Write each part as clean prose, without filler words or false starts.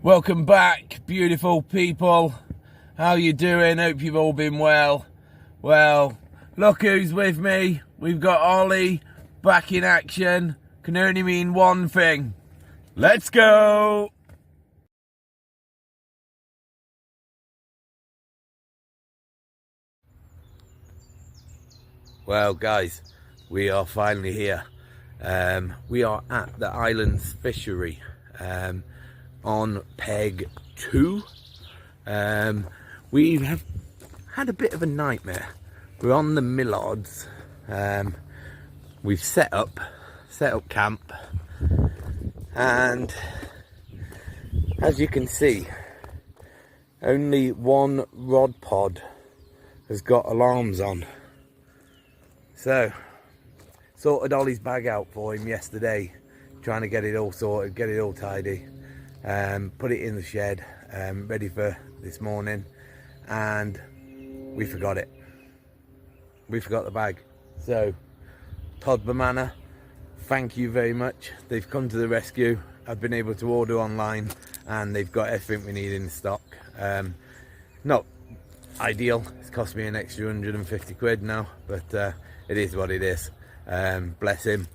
Welcome back, beautiful people. How you doing? Hope you've all been well. Well, look who's with me. We've got Ollie back in action. Can only mean one thing. Let's go! Well, guys, we are finally here. We are at the island's fishery. On peg 2. We have had a bit of a nightmare. We're on the Millards. We've set up camp, and as you can see, only one rod pod has got alarms on. So sorted Ollie's bag out for him yesterday, trying to get it all sorted, get it all tidy. Put it in the shed, ready for this morning, and we forgot it. We forgot the bag. So, Todd Manor, thank you very much. They've come to the rescue. I've been able to order online, and they've got everything we need in stock. Not ideal. It's cost me an extra 150 quid now, but it is what it is. Bless him.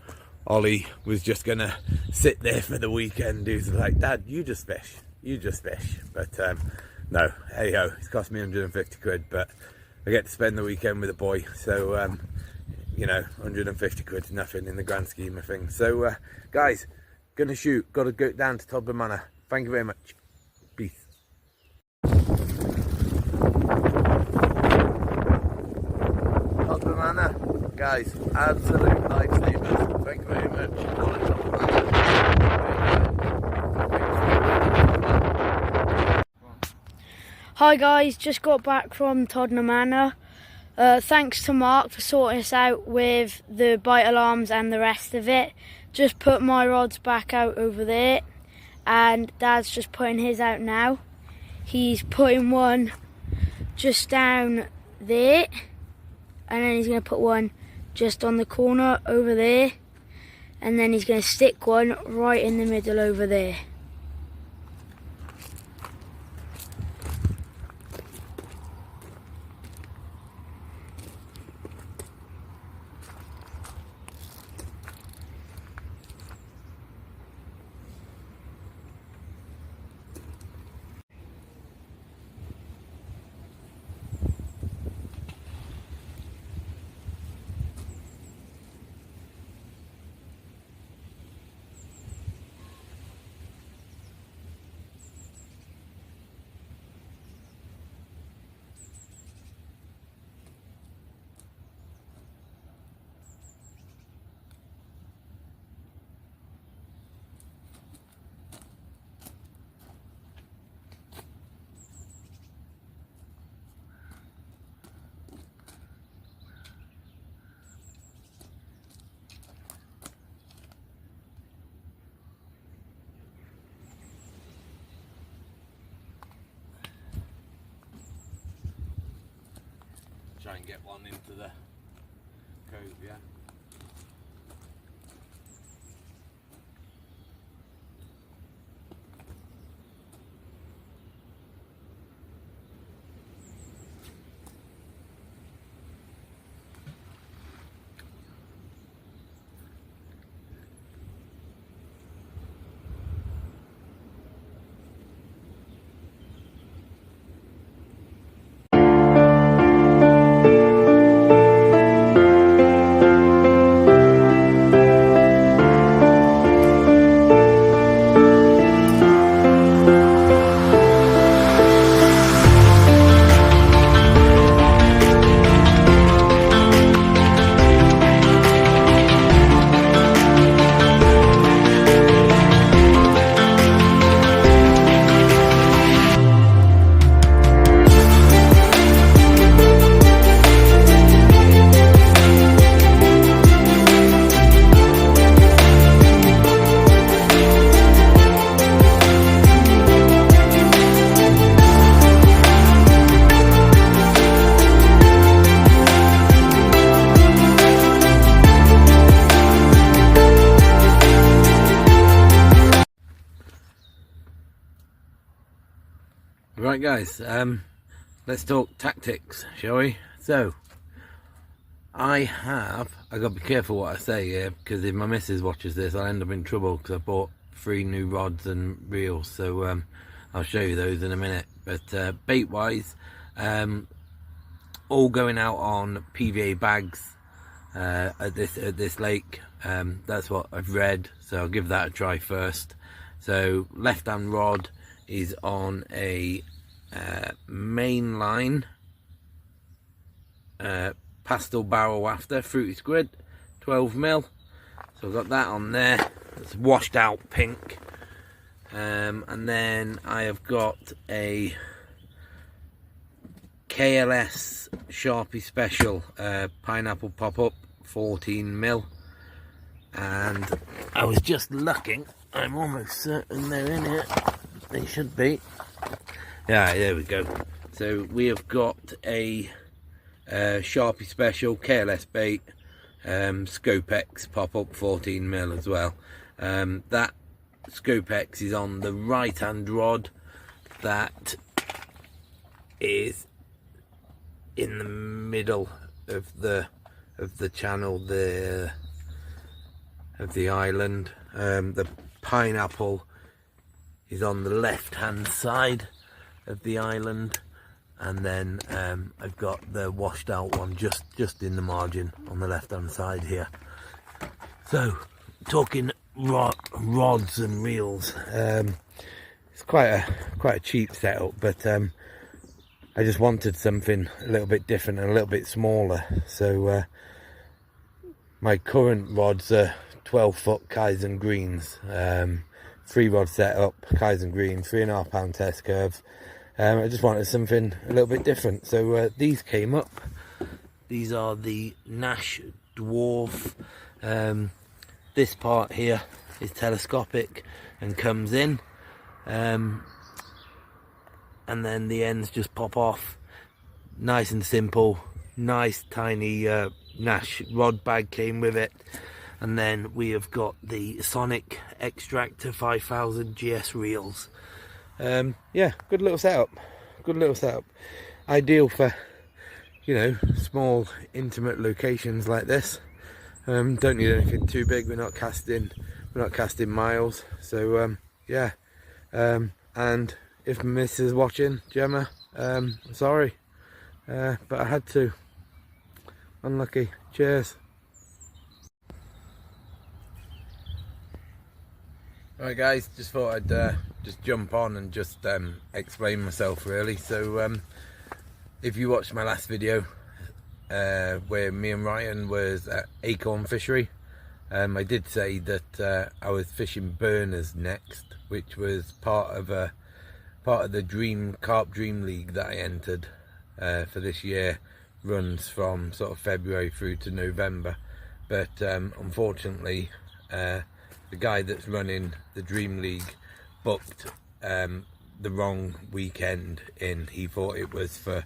Ollie was just gonna sit there for the weekend. He was like, Dad, you just fish, but no, hey ho, it's cost me 150 quid, but I get to spend the weekend with a boy, so you know, 150 quid's nothing in the grand scheme of things. So guys, gonna shoot, gotta go down to Todd Manor. Thank you very much. Peace. Todd Manor, guys, absolute lifesavers. Thank you very much. Hi guys, just got back from Todner Manor. Thanks to Mark for sorting us out with the bite alarms and the rest of it. Just put my rods back out over there, and Dad's just putting his out now. He's putting one just down there, and then he's going to put one just on the corner over there, and then he's going to stick one right in the middle over there. Try and get one into the cove, yeah. Right guys, let's talk tactics, shall we? So, I gotta be careful what I say here, because if my missus watches this I'll end up in trouble, because I bought 3 new rods and reels, so I'll show you those in a minute. But bait wise, all going out on PVA bags at this lake. That's what I've read, so I'll give that a try first. So left hand rod is on a mainline pastel barrel after fruity squid, 12mm. So I've got that on there. It's washed out pink. And then I have got a KLS Sharpie Special pineapple pop-up, 14mm. And I was just looking, I'm almost certain they're in it. They should be. Yeah, there we go. So we have got a Sharpie Special KLS bait, Scopex pop-up, 14mm as well. That Scopex is on the right hand rod that is in the middle of the channel there, of the island. The pineapple is on the left hand side of the island, and then I've got the washed out one just in the margin on the left hand side here. So talking rods and reels, it's quite a cheap setup, but I just wanted something a little bit different and a little bit smaller. So my current rods are 12-foot Kaizen greens, 3-rod setup, Kaizen green, 3.5 pound test curves. I just wanted something a little bit different, so these came up. These are the Nash Dwarf. This part here is telescopic and comes in, and then the ends just pop off. Nice and simple. Nice tiny Nash rod bag came with it. And then we have got the Sonic Extractor 5000 GS reels. Yeah, good little setup. Good little setup. Ideal for, you know, small intimate locations like this. Don't need anything too big. We're not casting miles. So yeah. And if Miss is watching, Gemma, sorry, but I had to. Unlucky. Cheers. Right guys, just thought I'd just jump on and just explain myself really. So if you watched my last video where me and Ryan was at Acorn Fishery, I did say that I was fishing burners next, which was part of the Carp Dream League that I entered for this year. Runs from sort of February through to November, but unfortunately the guy that's running the Dream League booked the wrong weekend in. He thought it was for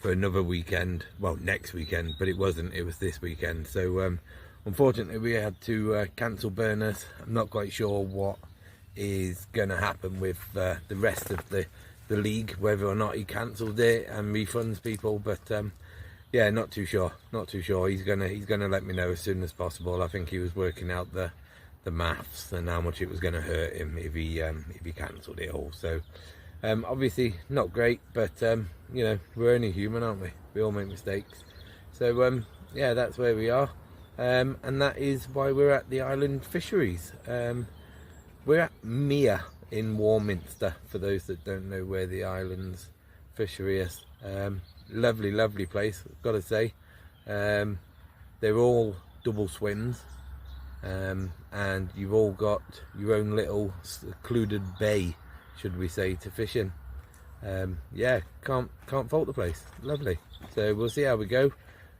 another weekend, well, next weekend, but it wasn't. It was this weekend. So unfortunately we had to cancel burners. I'm not quite sure what is going to happen with the rest of the league, whether or not he cancelled it and refunds people, but yeah, not too sure. He's gonna let me know as soon as possible. I think he was working out the maths and how much it was going to hurt him if he cancelled it all. So obviously not great, but you know, we're only human, aren't we? We all make mistakes. So yeah, that's where we are, and that is why we're at the island fisheries. We're at Mere in Warminster, for those that don't know where the island's fishery is. Lovely place, I've got to say. They're all double swims. And you've all got your own little secluded bay, should we say, to fish in. Yeah, can't fault the place. Lovely. So we'll see how we go.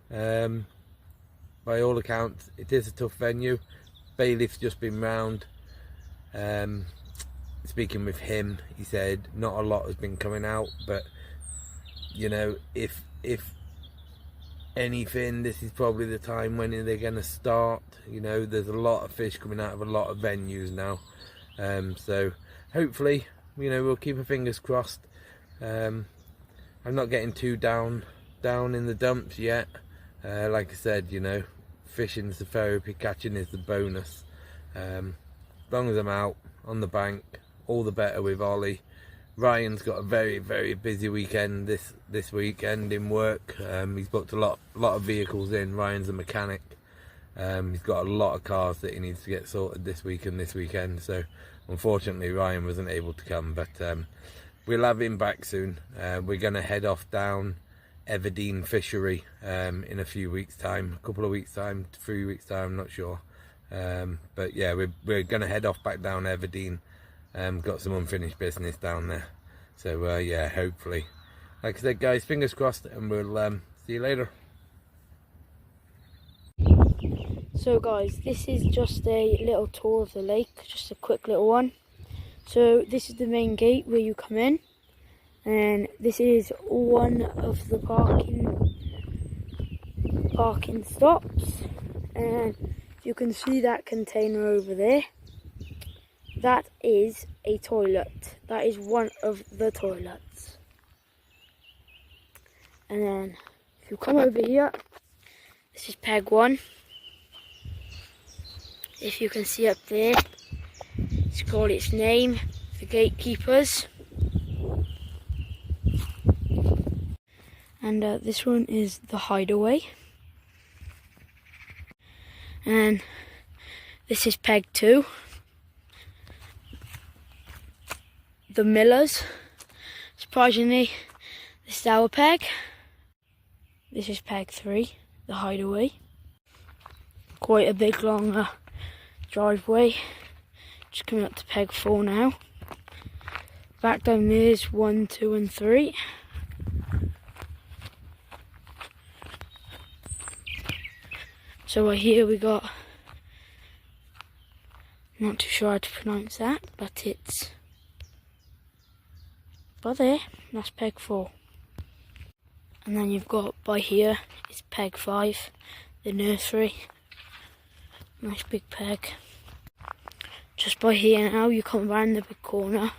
By all accounts, it is a tough venue. Bailiff's just been round. Speaking with him, he said not a lot has been coming out, but you know, if anything, this is probably the time when they're going to start. You know, there's a lot of fish coming out of a lot of venues now, so hopefully, you know, we'll keep our fingers crossed. I'm not getting too down in the dumps yet. Like I said, you know, fishing's the therapy, catching is the bonus. As long as I'm out on the bank, all the better with Ollie. Ryan's got a very, very busy weekend this weekend in work. He's booked a lot of vehicles in. Ryan's a mechanic. He's got a lot of cars that he needs to get sorted this week and this weekend. So unfortunately Ryan wasn't able to come, but we'll have him back soon. We're going to head off down Everdeen fishery in a few weeks time, a couple of weeks time, 3 weeks time, I'm not sure. But yeah, we're going to head off back down Everdeen. Got some unfinished business down there, so yeah, hopefully, like I said guys, fingers crossed, and we'll see you later. So guys, this is just a little tour of the lake, just a quick little one. So this is the main gate where you come in, and this is one of the parking stops, and you can see that container over there. That is a toilet. That is one of the toilets. And then if you come over here, this is peg 1. If you can see up there, it's called its name, the gatekeepers. And this one is the hideaway. And this is peg 2. The millers. Surprisingly, this is our peg. This is peg 3, the hideaway. Quite a big long driveway. Just coming up to peg 4 now. Back down there is 1, 2 and 3. So right here we got, not too sure how to pronounce that, but it's by there, that's peg 4. And then you've got by here, it's peg 5, the nursery. Nice big peg. Just by here now, you come around the big corner,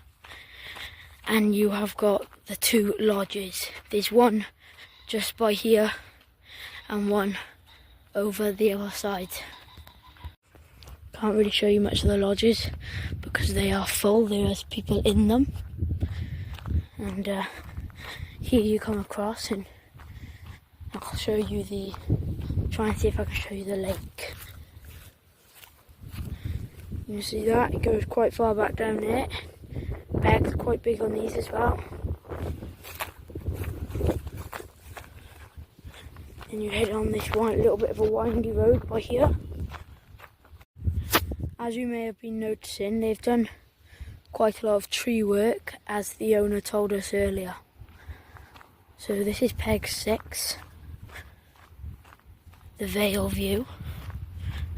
and you have got the 2 lodges. There's one just by here, and one over the other side. Can't really show you much of the lodges, because they are full, there is people in them. And here you come across, and I'll show you try and see if I can show you the lake. You see that? It goes quite far back down there. Pegs quite big on these as well. And you head on this little bit of a windy road by here. As you may have been noticing, they've done quite a lot of tree work, as the owner told us earlier. So this is peg 6, the Vale View,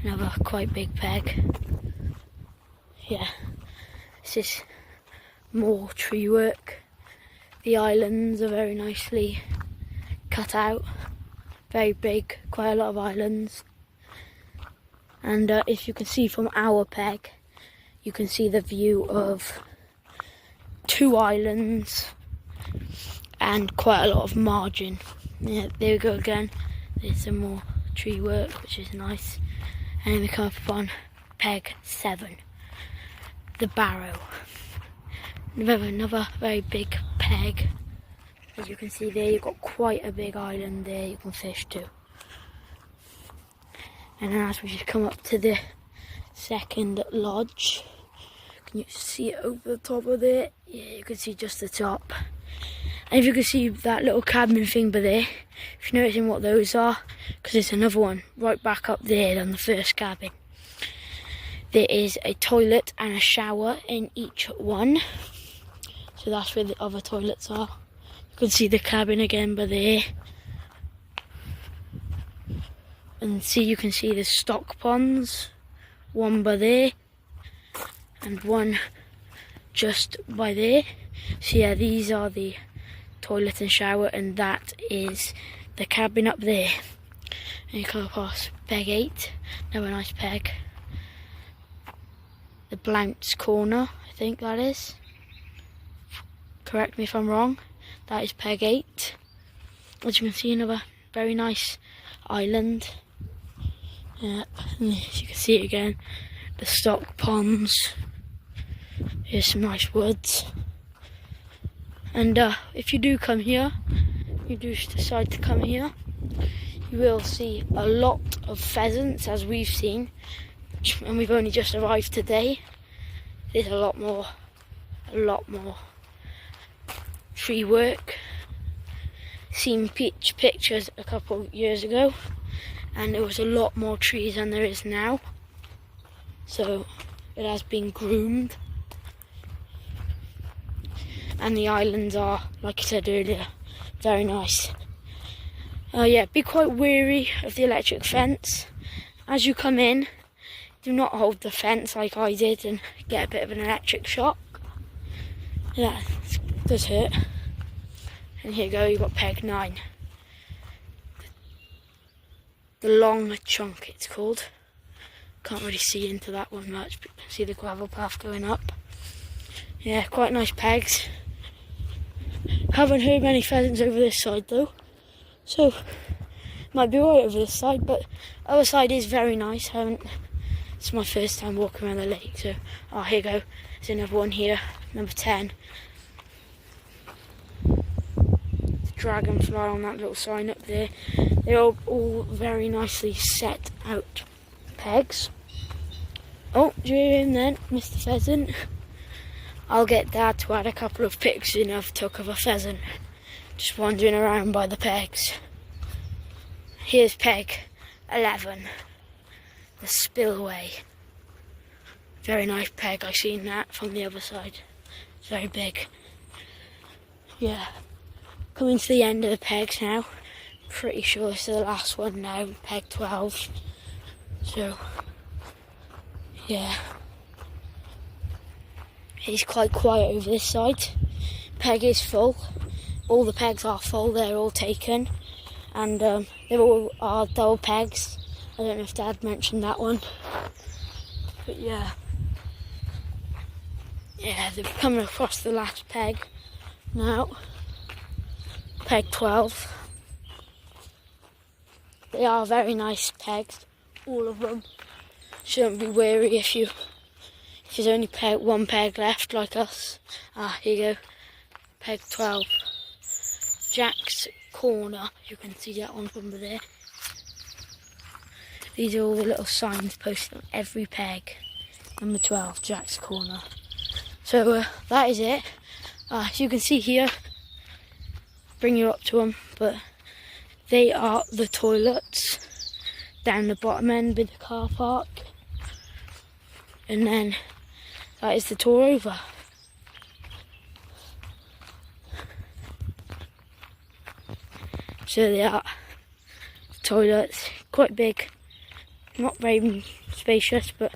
another quite big peg. Yeah, this is more tree work. The islands are very nicely cut out, very big, quite a lot of islands. And if you can see from our peg, you can see the view of 2 islands and quite a lot of margin. Yeah, there we go again. There's some more tree work, which is nice. And then we come up on peg 7, the Barrow. Another very big peg. As you can see there, you've got quite a big island there you can fish to. And then as we just come up to the second lodge, can you see it over the top of there? Yeah, you can see just the top. And if you can see that little cabin thing by there, if you're noticing what those are, because there's another one right back up there on the first cabin. There is a toilet and a shower in each one. So that's where the other toilets are. You can see the cabin again by there. And see, you can see the stock ponds, one by there and one just by there. So yeah, these are the toilet and shower, and that is the cabin up there. And you come across peg 8, another nice peg. The Blount's Corner, I think that is. Correct me if I'm wrong. That is peg 8. As you can see, another very nice island. Yep, and as you can see it again, the stock ponds. Here's some nice woods. And if you do come here, you do decide to come here, you will see a lot of pheasants, as we've seen, and we've only just arrived today. There's a lot more tree work. Seen pictures a couple of years ago, and there was a lot more trees than there is now. So it has been groomed. And the islands are, like I said earlier, very nice. Yeah, be quite wary of the electric fence. As you come in, do not hold the fence like I did and get a bit of an electric shock. Yeah, it does hurt. And here you go, you've got peg 9. The long chunk it's called. Can't really see into that one much, but you can see the gravel path going up. Yeah, quite nice pegs. Haven't heard many pheasants over this side though, so might be alright over this side, but other side is very nice. It's my first time walking around the lake, so here you go. There's another one here, number 10. The dragonfly on that little sign up there. They're all very nicely set out pegs. Oh, do you hear him then, Mr. Pheasant? I'll get Dad to add a couple of pics in I've took of a pheasant just wandering around by the pegs. Here's peg 11, the spillway. Very nice peg, I seen that from the other side. It's very big. Yeah, coming to the end of the pegs now. Pretty sure it's the last one now, peg 12. So, yeah. It's quite quiet over this side. Peg is full. All the pegs are full, they're all taken. And they all are double pegs. I don't know if Dad mentioned that one. But yeah. Yeah, they're coming across the last peg now. Peg 12. They are very nice pegs, all of them. Shouldn't be wary if there's only one peg left, like us. Here you go. Peg 12. Jack's Corner. You can see that one from there. These are all the little signs posted on every peg. Number 12, Jack's Corner. So that is it. As you can see here, bring you up to them, but they are the toilets down the bottom end with the car park. And then that is the tour over. So they are toilets, quite big, not very spacious, but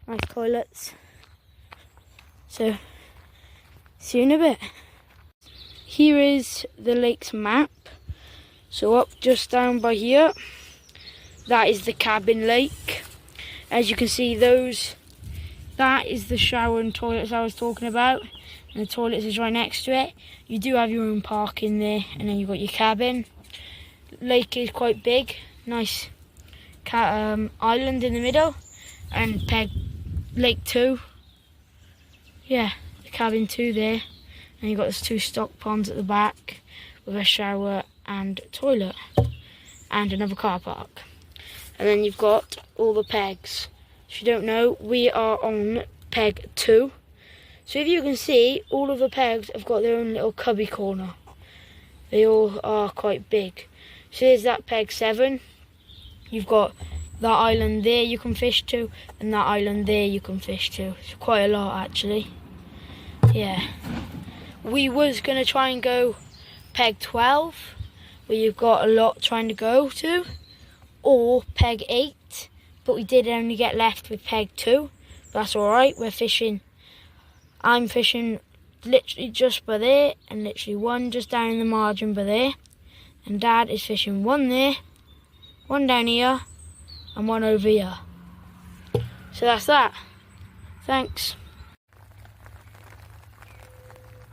nice toilets. So, see you in a bit. Here is the lake's map. So up just down by here, that is the cabin lake. As you can see, that is the shower and toilets I was talking about, and the toilets is right next to it. You do have your own parking there, and then you've got your cabin. Lake is quite big, nice island in the middle, and peg lake 2. Yeah, the cabin 2 there, and you've got those 2 stock ponds at the back with a shower and toilet, and another car park. And then you've got all the pegs. If you don't know, we are on peg 2. So if you can see, all of the pegs have got their own little cubby corner. They all are quite big. So here's that peg 7. You've got that island there you can fish to, and that island there you can fish to. It's quite a lot actually. Yeah. We was going to try and go peg 12, where you've got a lot trying to go to, or peg 8, but we did only get left with peg 2. That's alright, we're fishing. I'm fishing literally just by there, and literally one just down in the margin by there. And Dad is fishing one there, one down here, and one over here. So that's that. Thanks.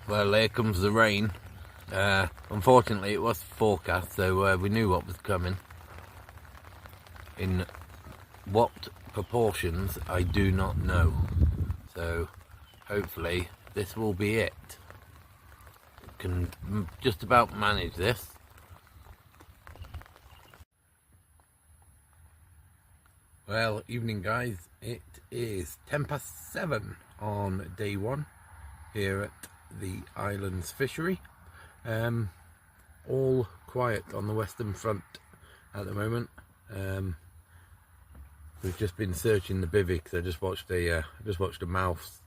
Well, here comes the rain. Unfortunately it was forecast, so we knew what was coming. In what proportions I do not know, so hopefully this will be it. Can just about manage this. Well, evening guys, it is 7:10 on day one here at the island's fishery. All quiet on the western front at the moment. We've just been searching the bivvy because I just watched a mouse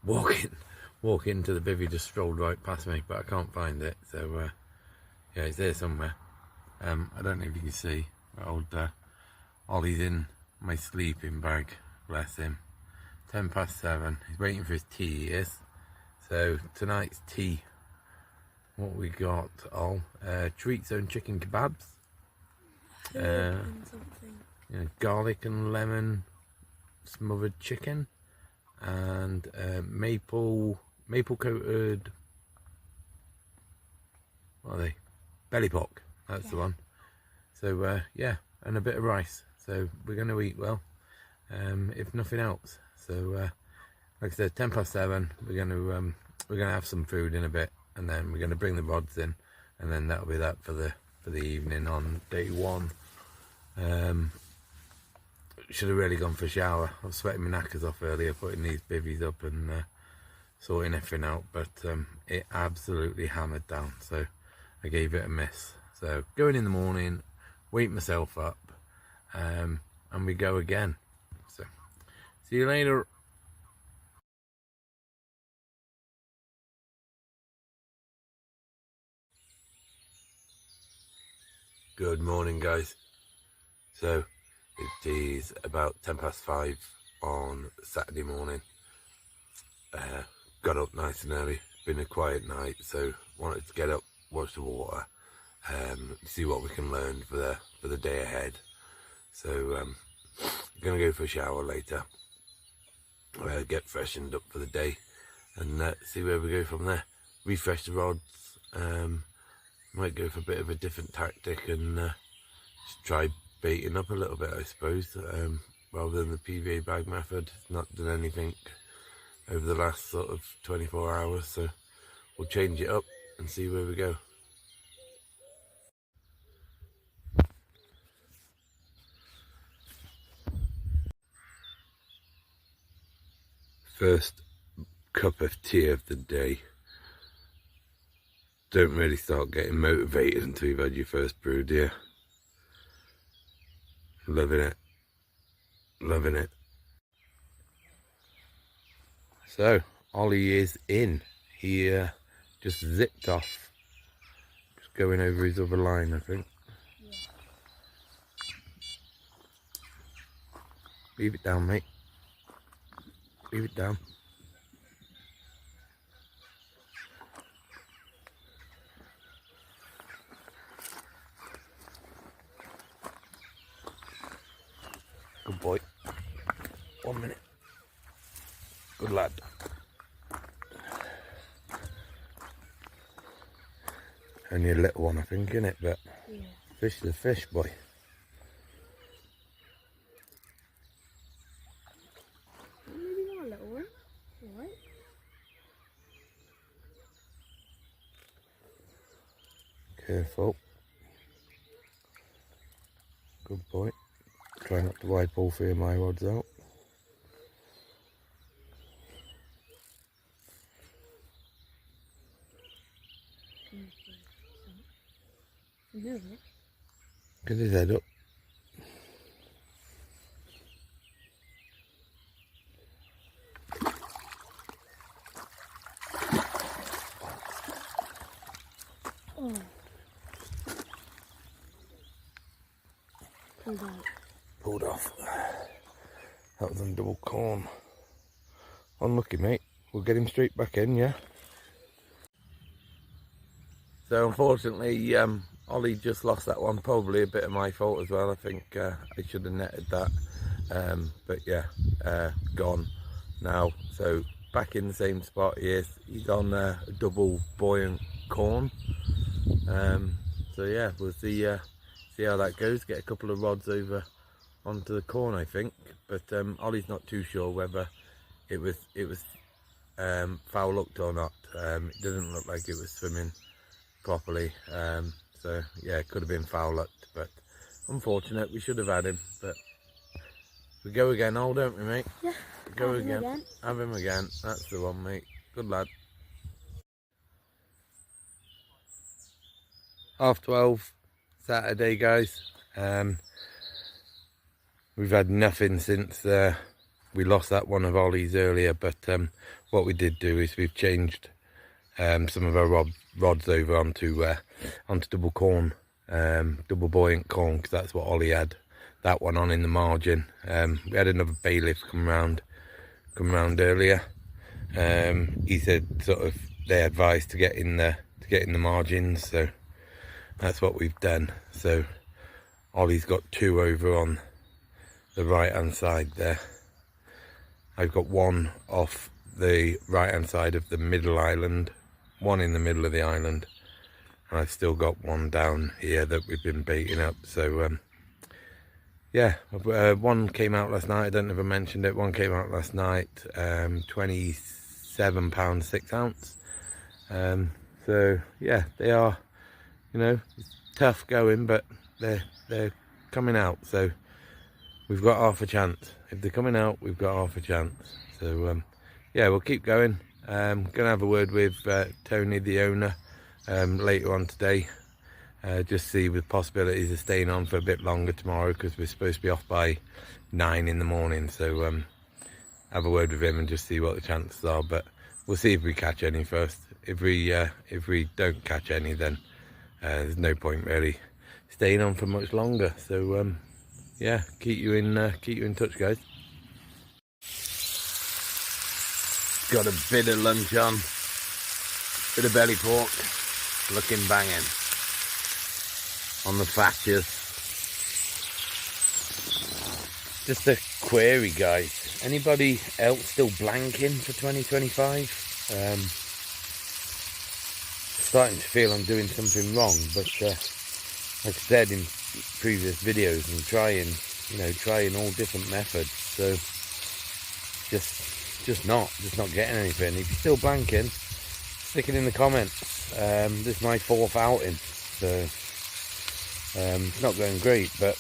walk into the bivvy, just strolled right past me, but I can't find it. So yeah, it's there somewhere. I don't know if you can see. Old Olly's in my sleeping bag, bless him. 7:10. He's waiting for his tea, he is. So tonight's tea, what we got, treat zone chicken kebabs. Garlic and lemon smothered chicken, and maple coated, what are they? Belly pork, that's the one. So yeah, and a bit of rice. So we're going to eat well, if nothing else. So like I said, 7:10. We're going to have some food in a bit, and then we're going to bring the rods in, and then that'll be that for the evening on day one. Should have really gone for a shower. I was sweating my knackers off earlier, putting these bivvies up and sorting everything out, but it absolutely hammered down, so I gave it a miss. So going in the morning, wake myself up, and we go again. So see you later. Good morning guys. So it is about 5:10 on Saturday morning. Got up nice and early. Been a quiet night, so wanted to get up, watch the water, see what we can learn for the day ahead. So gonna go for a shower later, get freshened up for the day, and see where we go from there. Refresh the rods. Might go for a bit of a different tactic and just try baiting up a little bit, I suppose, rather than the PVA bag method. It's not done anything over the last sort of 24 hours, so we'll change it up and see where we go. First cup of tea of the day. Don't really start getting motivated until you've had your first brew, do you? Loving it. Loving it. So, Ollie is in. He just zipped off. Just going over his other line, I think. Yeah. Leave it down, mate. Leave it down. Good boy. 1 minute. Good lad. Only a little one, I think, isn't it? But yeah. Fish is a fish, boy. Maybe not a little one. Alright. Careful. Good boy. Try not to wipe all three of my rods out. Get his head up. Oh. Pulled out. Pulled off. That was on double corn. Unlucky, mate. We'll get him straight back in, yeah? So unfortunately, Ollie just lost that one. Probably a bit of my fault as well. I think I should have netted that. But yeah, gone now. So back in the same spot he is. He's on a double buoyant corn. So yeah, we'll see how that goes. Get a couple of rods over onto the corn, I think. But Olly's not too sure whether it was foul looked or not. It doesn't look like it was swimming properly. So yeah, it could have been foul looked, but unfortunate. We should have had him, but we go again, Ollie, don't we, mate? Yeah. Go again. Have him again. That's the one, mate. Good lad. 12:30 Saturday, guys. We've had nothing since we lost that one of Olly's earlier, but what we did do is we've changed some of our rods over onto double corn, double buoyant corn, because that's what Olly had that one on in the margin. We had another bailiff come round earlier. He said sort of they advised to get in the margins, so that's what we've done. So Olly's got two over on the right hand side there. I've got one off the right hand side of the middle island, one in the middle of the island, and I've still got one down here that we've been baiting up. So yeah, one came out last night. I don't know if I mentioned it. One came out last night, 27 pounds 6 ounce. So yeah, they are, you know, tough going, but they're coming out. So we've got half a chance. If they're coming out, we've got half a chance. So yeah, we'll keep going. Gonna have a word with Tony, the owner, later on today. Just see with possibilities of staying on for a bit longer tomorrow, because we're supposed to be off by 9 in the morning. So have a word with him and just see what the chances are. But we'll see if we catch any first. If we don't catch any, then there's no point really staying on for much longer. So yeah, keep you in touch, guys. Got a bit of lunch on, bit of belly pork, looking banging on the thatchers. Just a query, guys. Anybody else still blanking for 2025? Starting to feel I'm doing something wrong, but like I said in previous videos, I'm trying all different methods. So just not getting anything. If you're still blanking, stick it in the comments. This is my 4th outing, so it's not going great, but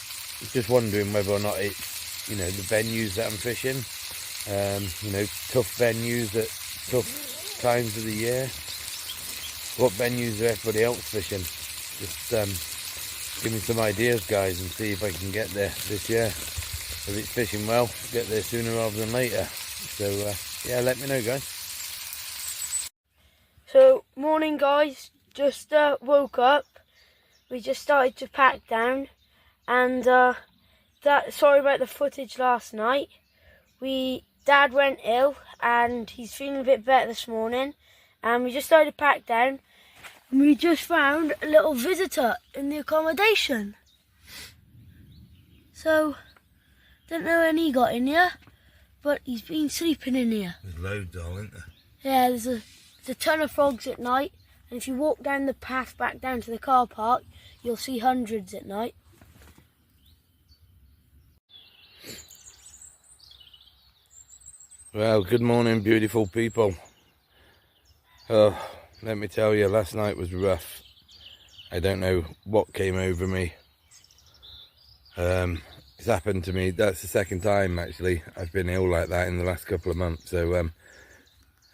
just wondering whether or not it's, you know, the venues that I'm fishing, you know, tough venues at tough times of the year. What venues are everybody else fishing? Just give me some ideas, guys, and see if I can get there this year. If it's fishing well, get there sooner rather than later. So yeah, let me know, guys. So morning, guys. Just woke up. We just started to pack down, and sorry about the footage last night. Dad went ill, and he's feeling a bit better this morning, and we just started to pack down, and we just found a little visitor in the accommodation. So don't know when he got in here, but he's been sleeping in here. There's loads all, isn't there? Yeah, there's a ton of frogs at night, and if you walk down the path back down to the car park, you'll see hundreds at night. Well, good morning, beautiful people. Oh, let me tell you, last night was rough. I don't know what came over me. It's happened to me. That's the second time actually I've been ill like that in the last couple of months. So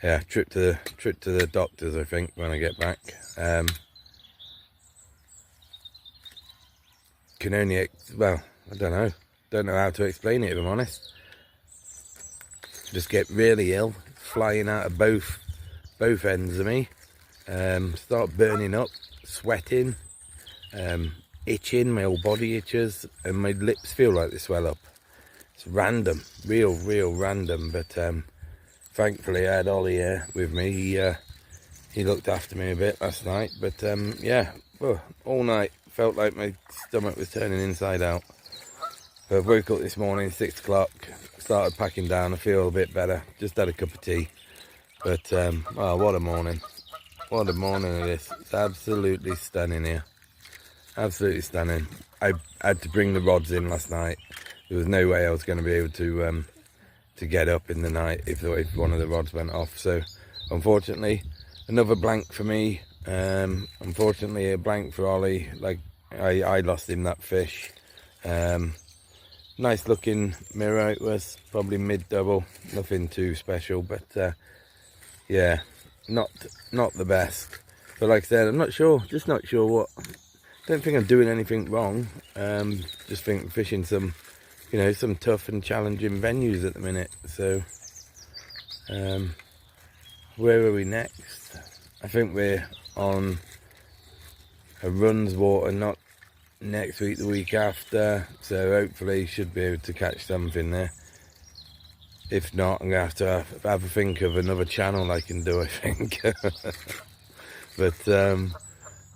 yeah, trip to the doctors, I think, when I get back. Can only well, I don't know how to explain it, if I'm honest. Just get really ill, flying out of both ends of me. Start burning up, sweating, itching, my whole body itches, and my lips feel like they swell up. It's random, real random, but thankfully I had Olly here with me. He looked after me a bit last night, but yeah, well, all night felt like my stomach was turning inside out. I woke up this morning 6 o'clock, started packing down. I feel a bit better, just had a cup of tea, but oh, what a morning. What a morning it is. It's absolutely stunning here. Absolutely stunning. I had to bring the rods in last night. There was no way I was going to be able to get up in the night if one of the rods went off. So unfortunately, another blank for me. Unfortunately, a blank for Ollie. Like I lost him that fish. Nice looking mirror it was, probably mid-double, nothing too special, but yeah, not the best. But like I said, I'm not sure, just not sure what. Don't think I'm doing anything wrong. Just think fishing some, you know, some tough and challenging venues at the minute. So where are we next? I think we're on a runs water, not next week, the week after, so hopefully should be able to catch something there. If not, I'm gonna have to have a think of another channel I can do, I think. But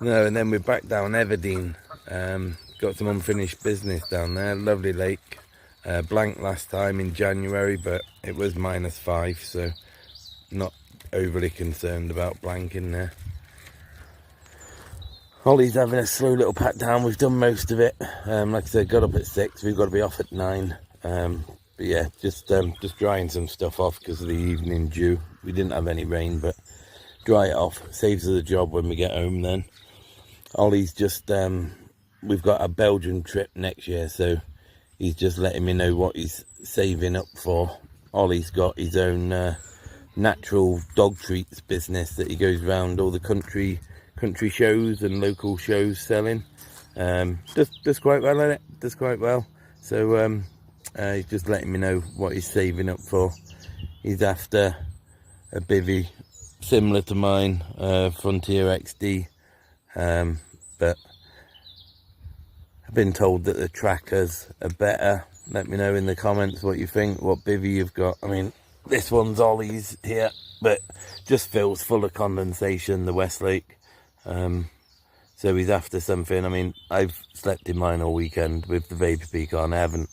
no, and then we're back down Everdeen. Got some unfinished business down there. Lovely lake. Blank last time in January, but it was -5, so not overly concerned about blanking there. Olly's having a slow little pat down. We've done most of it. Like I said, got up at 6. We've got to be off at 9. But yeah, just drying some stuff off because of the evening dew. We didn't have any rain, but dry it off. Saves us the job when we get home then. Olly's just, we've got a Belgian trip next year, so he's just letting me know what he's saving up for. Olly's got his own natural dog treats business that he goes around all the country shows and local shows selling. Does quite well at it, does quite well. So he's just letting me know what he's saving up for. He's after a bivvy similar to mine, Frontier XD, but I've been told that the trackers are better. Let me know in the comments what you think, what bivvy you've got. I mean, this one's Olly's here, but just feels full of condensation, the Westlake. So he's after something. I mean, I've slept in mine all weekend with the Vapor Peak on. I haven't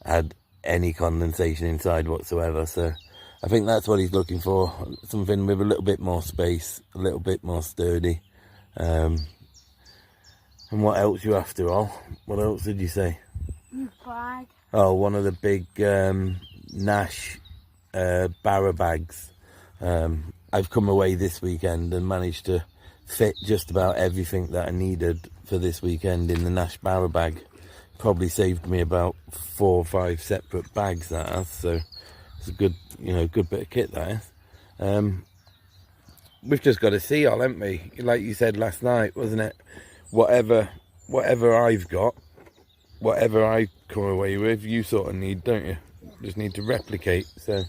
had any condensation inside whatsoever, so I think that's what he's looking for. Something with a little bit more space, a little bit more sturdy. And what else you after, Ol? What else did you say? Bag. Oh, one of the big Nash barra bags. I've come away this weekend and managed to fit just about everything that I needed for this weekend in the Nash barra bag. Probably saved me about 4 or 5 separate bags, that has, so it's a good, you know, good bit of kit, that is. We've just got to see, Ol, haven't we? Like you said last night, wasn't it? Whatever I've got, whatever I come away with, you sort of need, don't you? Just need to replicate, so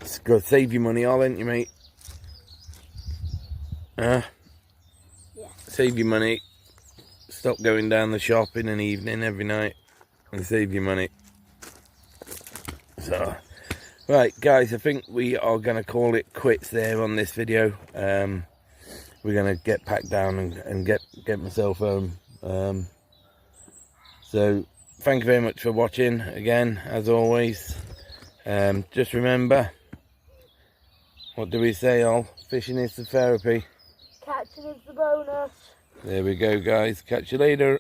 it's got to save you money, Ol, ain't you, mate? Yeah. Save your money. Stop going down the shop in an evening every night and save your money. So, right, guys, I think we are going to call it quits there on this video. We're going to get packed down and get myself home. So, thank you very much for watching again, as always. Just remember, what do we say, Ol? Fishing is the therapy. Catching is the bonus. There we go, guys. Catch you later.